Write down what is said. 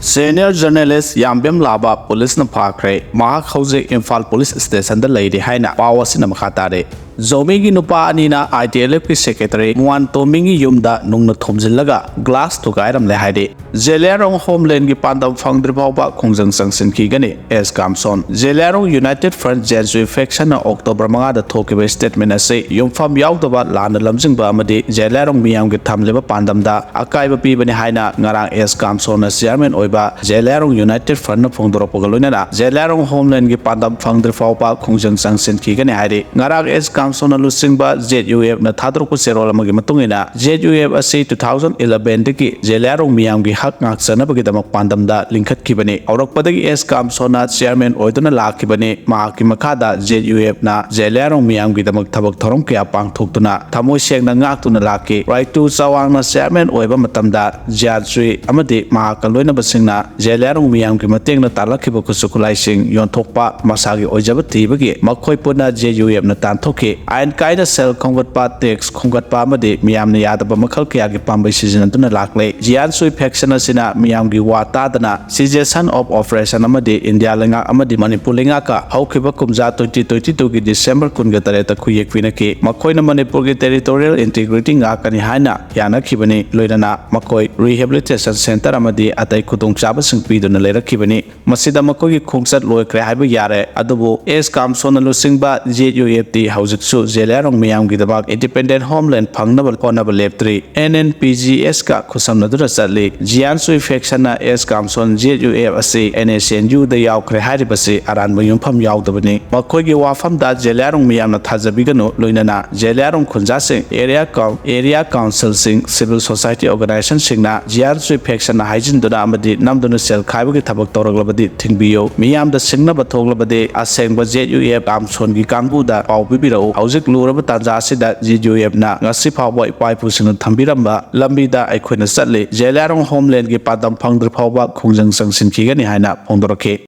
Senior journalist Yambem Laba police na phakhre mahak hauze Imphal police station da leide haina pawasi na makhatare Zomi gi nupa ani na ITLF ki secretary Muan Tomingi yumda nungna thomjillaga glass to gairam le haide Zeliangrong homeland gi pandam phangdri bawba khongjang sangsin ki gani S Kamson Zeliangrong United Front Jesuit faction na October manga da thokiba statement ase yumfam yaudaba lana lamjingba amadi Zeliangrong miyam gi thamleba pandam da akaiba pi bani haina ngarang S Kamson na chairman oiba Zeliangrong United Front na phongdoropoga loinana Zeliangrong homeland gi pandam phangdri bawba khongjang sangsin ki gani haide ngarang S Kamsona lusingba ZUF na thadrok serol amagi matungina ZUF ase 2011 dagi Zeliangrong miyam gi hak ngak sanabagi damak pandamda lingkhat kibani aurakpadagi S Kamsona chairman oiduna lakibani mahaki makhada ZUF na Zeliangrong miyam gi damak thabak thorom kya pangthoktuna thamoi sengna ngaktuna laki right to sawang na chairman oiba matamda Jadri amadi mahaka loina basingna Zeliangrong miyam gi mateng na talakhiba kusukulai sing yonthokpa masagi oijaba tibagi makhoi puna ZUF na tanthokki ain kaida sel khonggatpa tax khonggatpa amadi miyamna yadaba makhal kya gi pambai sizinantuna lakle jian sui faction asina miyam gi wata dana cessation of operation amadi India lenga amadi Manipur lenga ka haukiba kumja 2022 gi December kunga tareta khuyek pinaki makhoina Manipur gi territorial integrity nga kani haina yana khibani loinana makhoi rehabilitation center amadi atai khudong chaba singpiduna lerakibani masida makhoi gi khongchat loikre haiba yare adubu S Kamsona lusingba ZUFT haujiksu Zeliangrong miyam gi dabak independent homeland phangnaba konaba leptri NNPGS ka khusamnadura chatli jian sui faction na S Kamson ZUF ase NSNU da yaukre haribase aranba yumpham yaudabani makhoi gi wafam da Zeliangrong miyam na thajabiganu loinana Zeliangrong khunja sing area council sing civil society organization singna jian sui faction na haijinduna amadi namduna sel khaibagi thabak toraglabadi thingbiyo miyam da singnaba thoglabadi asengba ZUF Kamson gi kangbu da pawbibirau haujik luraba tanja sida ZUF na ngasi phawba ipai pusina thambiramba lambida aikhoina chatli Zeliangrong homeland gi padam phangdri phawba khongjang sangsin khigani haina phongdorake